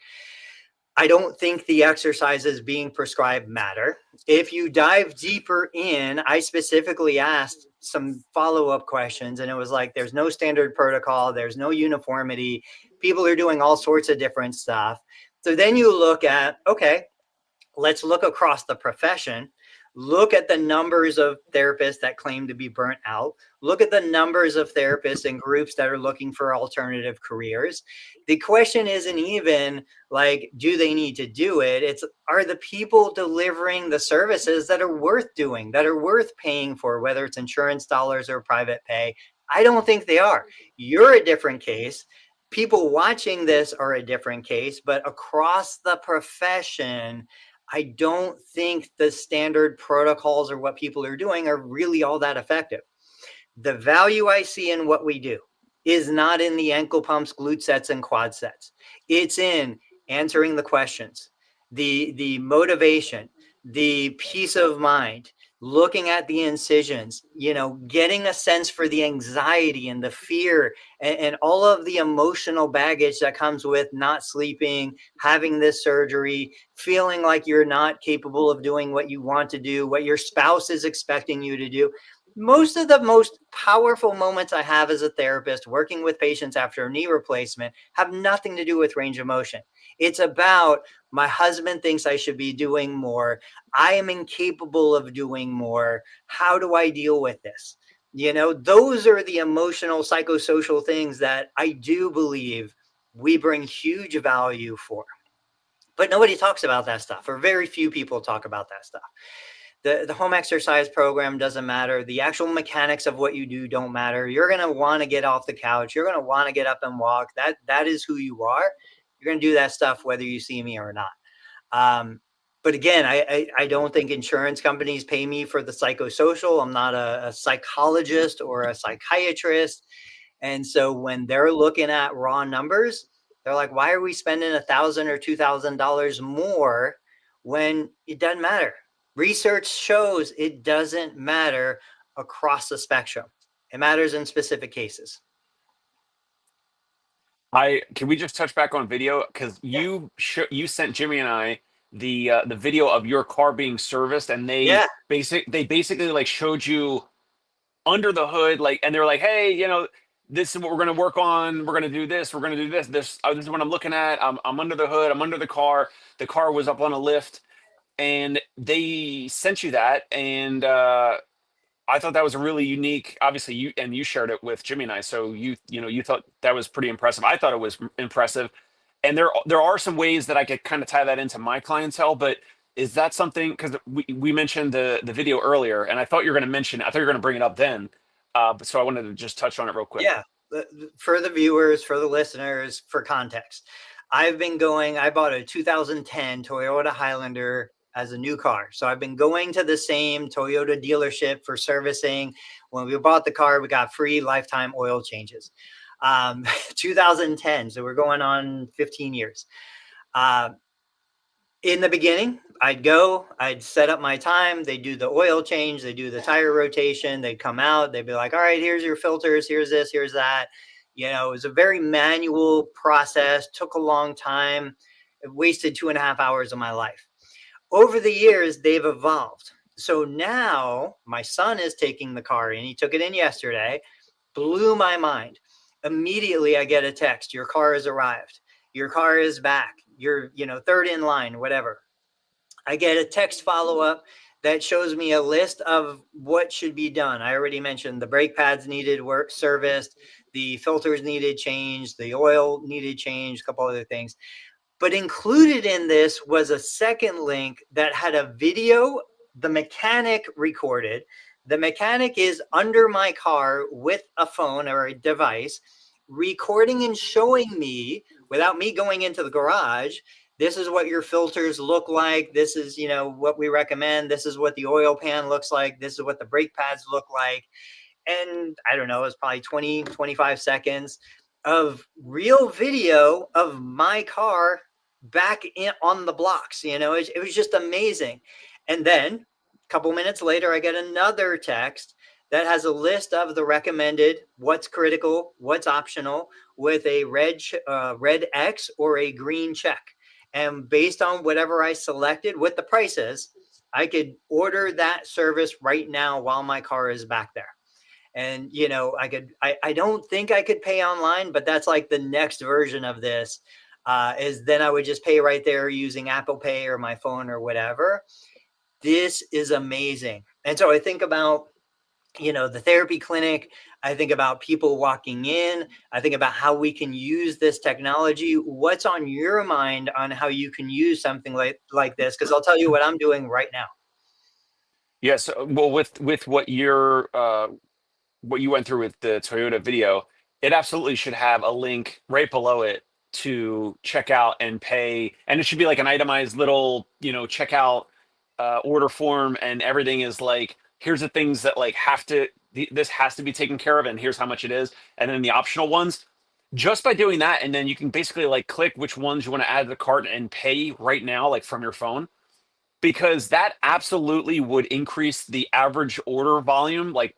I don't think the exercises being prescribed matter. If you dive deeper in, I specifically asked some follow-up questions, and it was like, there's no standard protocol, there's no uniformity. People are doing all sorts of different stuff. So then you look at, okay, let's look across the profession. Look at the numbers of therapists that claim to be burnt out. Look at the numbers of therapists and groups that are looking for alternative careers. The question isn't even like, do they need to do it? It's, are the people delivering the services that are worth doing, that are worth paying for, whether it's insurance dollars or private pay? I don't think they are. You're a different case. People watching this are a different case, but across the profession, I don't think the standard protocols or what people are doing are really all that effective. The value I see in what we do is not in the ankle pumps, glute sets, and quad sets. It's in answering the questions, the motivation, the peace of mind, looking at the incisions, getting a sense for the anxiety and the fear and all of the emotional baggage that comes with not sleeping, having this surgery, feeling like you're not capable of doing what you want to do, what your spouse is expecting you to do. Most of the most powerful moments I have as a therapist working with patients after a knee replacement have nothing to do with range of motion. It's about my husband thinks I should be doing more. I am incapable of doing more. How do I deal with this? Those are the emotional, psychosocial things that I do believe we bring huge value for. But nobody talks about that stuff, or very few people talk about that stuff. The home exercise program doesn't matter. The actual mechanics of what you do don't matter. You're going to want to get off the couch. You're going to want to get up and walk. That is who you are. You're going to do that stuff whether you see me or not. But again, I don't think insurance companies pay me for the psychosocial. I'm not a psychologist or a psychiatrist. And so when they're looking at raw numbers, they're like, why are we spending $1,000 or $2,000 more when it doesn't matter? Research shows it doesn't matter across the spectrum. It matters in specific cases. Can we just touch back on video because you sent Jimmy and I the video of your car being serviced, and Yeah. they basically like showed you under the hood, like, and they were like, hey, this is what we're going to work on. We're going to do this. We're going to do this. This is what I'm looking at. I'm under the hood. I'm under the car. The car was up on a lift, and they sent you that, and I thought that was a really unique. Obviously, you shared it with Jimmy and I, so you thought that was pretty impressive. I thought it was impressive, and there are some ways that I could kind of tie that into my clientele. But is that something? Because we mentioned the video earlier, and I thought you were going to mention. I thought you were going to bring it up then. But so I wanted to just touch on it real quick. Yeah. For the viewers, for the listeners, for context, I bought a 2010 Toyota Highlander as a new car. So I've been going to the same Toyota dealership for servicing. When we bought the car, we got free lifetime oil changes. 2010. So we're going on 15 years. In the beginning, I'd set up my time. They do the oil change, they do the tire rotation, they'd come out, they'd be like, all right, here's your filters, here's this, here's that. It was a very manual process, took a long time. It wasted 2.5 hours of my life. Over the years, they've evolved. So now my son is taking the car in. He took it in yesterday, blew my mind. Immediately, I get a text, your car has arrived. Your car is back. You're, third in line, whatever. I get a text follow-up that shows me a list of what should be done. I already mentioned the brake pads needed work serviced, the filters needed changed, the oil needed changed, a couple other things. But included in this was a second link that had a video the mechanic recorded. The mechanic is under my car with a phone or a device, recording and showing me, without me going into the garage, this is what your filters look like. This is, what we recommend. This is what the oil pan looks like. This is what the brake pads look like. And I don't know, it's probably 20, 25 seconds of real video of my car back on the blocks. It was just amazing. And then a couple minutes later, I get another text that has a list of the recommended, what's critical, what's optional, with a red X or a green check. And based on whatever I selected with the prices, I could order that service right now while my car is back there. And, I don't think I could pay online, but that's like the next version of this, is then I would just pay right there using Apple Pay or my phone or whatever. This is amazing. And so I think about, the therapy clinic. I think about people walking in. I think about how we can use this technology. What's on your mind on how you can use something like this? Because I'll tell you what I'm doing right now. Yes. Well, with what you went through with the Toyota video, it absolutely should have a link right below it to check out and pay, and it should be like an itemized little checkout order form, and everything is like, here's the things that like this has to be taken care of, and here's how much it is, and then the optional ones. Just by doing that, and then you can basically like click which ones you want to add to the cart and pay right now, like from your phone, because that absolutely would increase the average order volume, like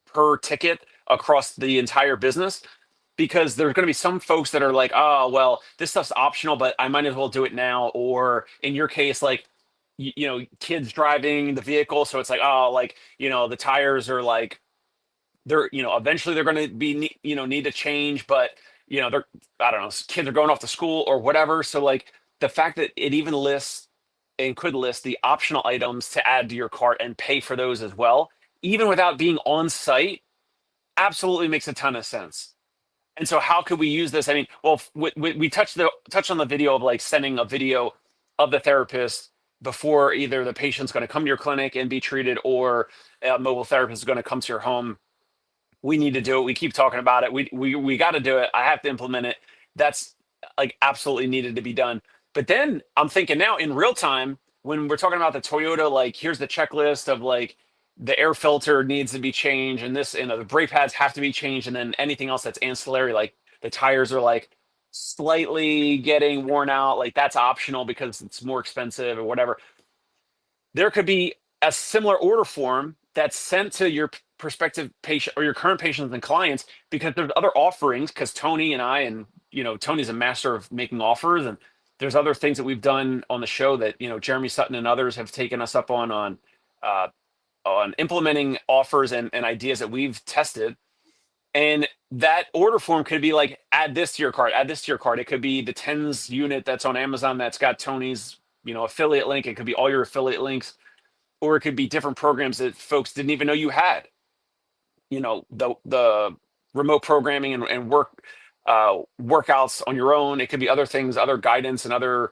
per ticket across the entire business. Because there's going to be some folks that are like, oh, well, this stuff's optional, but I might as well do it now. Or in your case, like, kids driving the vehicle. So it's like, oh, like, the tires are like, they're, eventually they're going to be, need to change, but, they're, I don't know, kids are going off to school or whatever. So like the fact that it even lists and could list the optional items to add to your cart and pay for those as well, even without being on site, absolutely makes a ton of sense. And so how could we use this? I mean, well, we touched on the video of like sending a video of the therapist before either the patient's going to come to your clinic and be treated, or a mobile therapist is going to come to your home. We need to do it. We keep talking about it. We got to do it. I have to implement it. That's like absolutely needed to be done. But then I'm thinking now in real time, when we're talking about the Toyota, like here's the checklist of like the air filter needs to be changed and this, the brake pads have to be changed. And then anything else that's ancillary, like the tires are like slightly getting worn out, like that's optional because it's more expensive or whatever. There could be a similar order form that's sent to your prospective patient or your current patients and clients because there's other offerings. Because Tony and I, and Tony's a master of making offers, and there's other things that we've done on the show that Jeremy Sutton and others have taken us up uh, on implementing offers and ideas that we've tested. And that order form could be like, add this to your cart, add this to your cart. It could be the tens unit that's on Amazon that's got Tony's affiliate link. It could be all your affiliate links, or it could be different programs that folks didn't even know you had. The remote programming and workouts on your own. It could be other things, other guidance, and other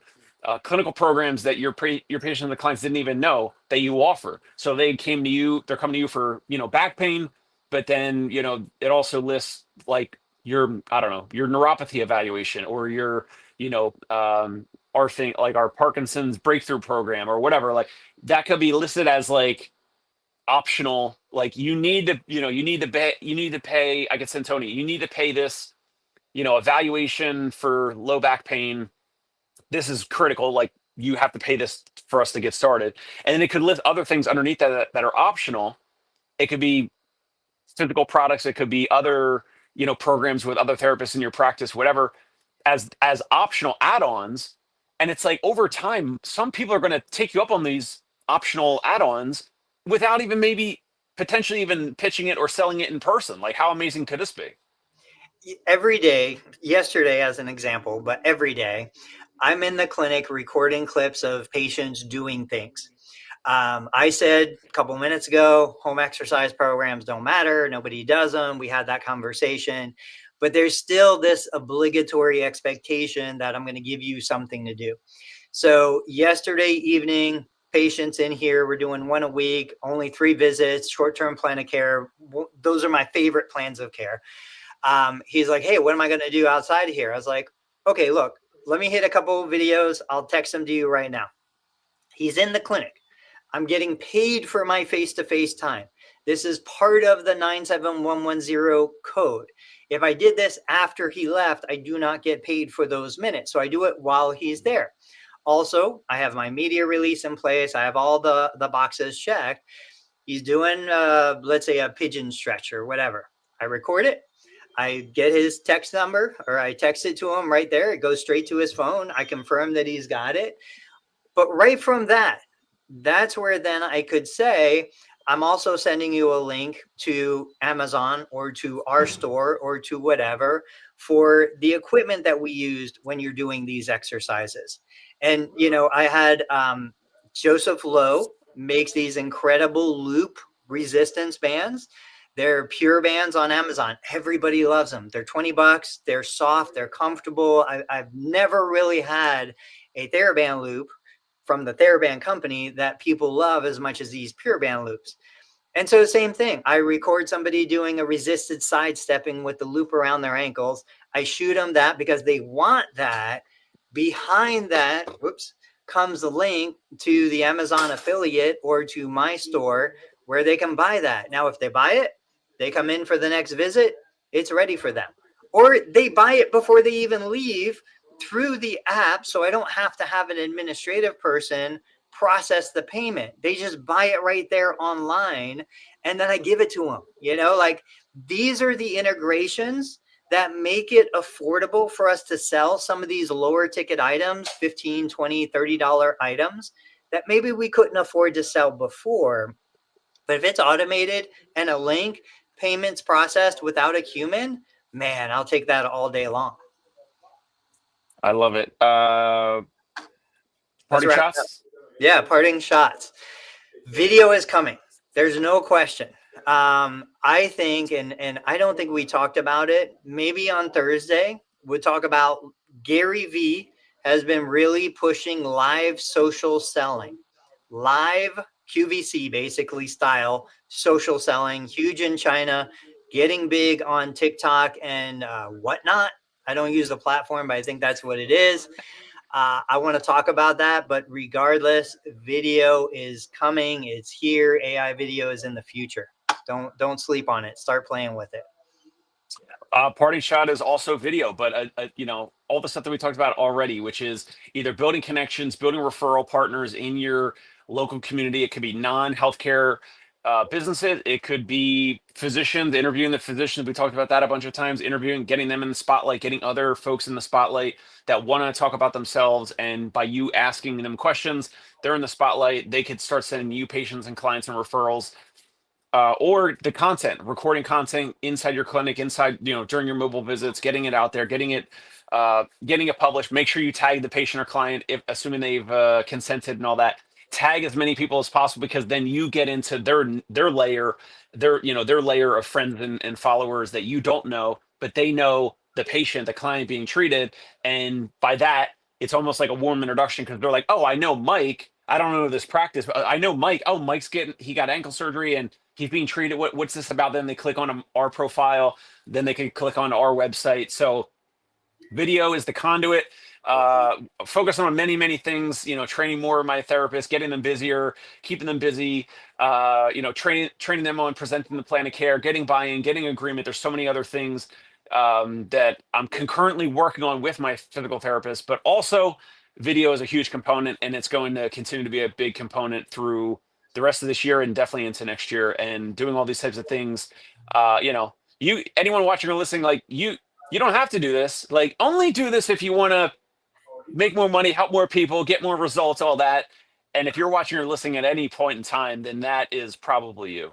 clinical programs that your patient and the clients didn't even know that you offer. So they came to you. They're coming to you for back pain, but then it also lists like your, I don't know, your neuropathy evaluation, or your our thing like our Parkinson's breakthrough program or whatever. Like that could be listed as like optional. Like you need to pay. I could send Tony, you need to pay this evaluation for low back pain. This is critical. Like you have to pay this for us to get started. And then it could list other things underneath that are optional. It could be physical products. It could be other programs with other therapists in your practice, whatever, as optional add-ons. And it's like over time, some people are going to take you up on these optional add-ons without even maybe potentially even pitching it or selling it in person. Like how amazing could this be? Every day, yesterday as an example, but every day, I'm in the clinic recording clips of patients doing things. I said a couple minutes ago, home exercise programs don't matter. Nobody does them. We had that conversation. But there's still this obligatory expectation that I'm going to give you something to do. So yesterday evening, patients in here, we're doing 1 a week, only 3 visits, short-term plan of care. Those are my favorite plans of care. He's like, hey, what am I going to do outside of here? I was like, okay, look, let me hit a couple of videos. I'll text them to you right now. He's in the clinic. I'm getting paid for my face-to-face time. This is part of the 97110 code. If I did this after he left, I do not get paid for those minutes. So I do it while he's there. Also, I have my media release in place. I have all the boxes checked. He's doing, let's say, a pigeon stretch or whatever. I record it. I get his text number, or I text it to him right there. It goes straight to his phone. I confirm that he's got it. But right from that, that's where then I could say, I'm also sending you a link to Amazon or to our store or to whatever for the equipment that we used when you're doing these exercises. And, I had Joseph Lowe makes these incredible loop resistance bands. They're pure bands on Amazon. Everybody loves them. They're $20. They're soft. They're comfortable. I've never really had a TheraBand loop from the TheraBand company that people love as much as these pure band loops. And so same thing. I record somebody doing a resisted sidestepping with the loop around their ankles. I shoot them that because they want that. Behind that, comes the link to the Amazon affiliate or to my store where they can buy that. Now, if they buy it, they come in for the next visit, it's ready for them. Or they buy it before they even leave through the app, so I don't have to have an administrative person process the payment. They just buy it right there online, and then I give it to them. Like these are the integrations that make it affordable for us to sell some of these lower ticket items, $15, $20, $30 items that maybe we couldn't afford to sell before. But if it's automated and a link, payments processed without a human, man, I'll take that all day long. I love it. Party shots? Yeah, parting shots. Video is coming. There's no question. I think, and I don't think we talked about it, maybe on Thursday, we'll talk about Gary Vee has been really pushing live social selling. Live QVC, basically, style social selling, huge in China, getting big on TikTok and whatnot. I don't use the platform, but I think that's what it is. I want to talk about that, but regardless, video is coming. It's here. AI video is in the future. Don't sleep on it. Start playing with it. Party Shot is also video, but you know, all the stuff that we talked about already, which is either building connections, building referral partners in your local community. It could be non-healthcare businesses. It could be physicians, interviewing the physicians. We talked about that a bunch of times, interviewing, getting them in the spotlight, getting other folks in the spotlight that want to talk about themselves. And by you asking them questions, they're in the spotlight. They could start sending you patients and clients and referrals. Or the content, recording content inside your clinic, inside, you know, during your mobile visits, getting it out there, getting it published. Make sure you tag the patient or client, if assuming they've consented and all that. Tag as many people as possible, because then you get into their layer, their layer of friends and followers that you don't know, but they know the patient, the client being treated, and by that, it's almost like a warm introduction, because they're like, oh, I know Mike. I don't know this practice, but I know Mike. Oh, he got ankle surgery and he's being treated. What's this about? Then they click on our profile. Then they can click on our website. So video is the conduit. Focus on many, many things, you know, training more of my therapists, getting them busier, keeping them busy, you know, training them on presenting the plan of care, getting buy-in, getting agreement. There's so many other things that I'm concurrently working on with my physical therapist, but also video is a huge component, and it's going to continue to be a big component through the rest of this year and definitely into next year. And doing all these types of things, you know, anyone watching or listening, like you don't have to do this. Like, only do this if you want to make more money, help more people, get more results, all that. And if you're watching or listening at any point in time, then that is probably you.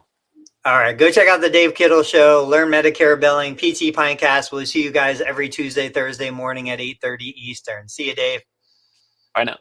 All right, go check out the Dave Kittle Show, learn Medicare billing, PT Pinecast. We'll see you guys every Tuesday, Thursday morning at 8:30 Eastern. See you, Dave. I know.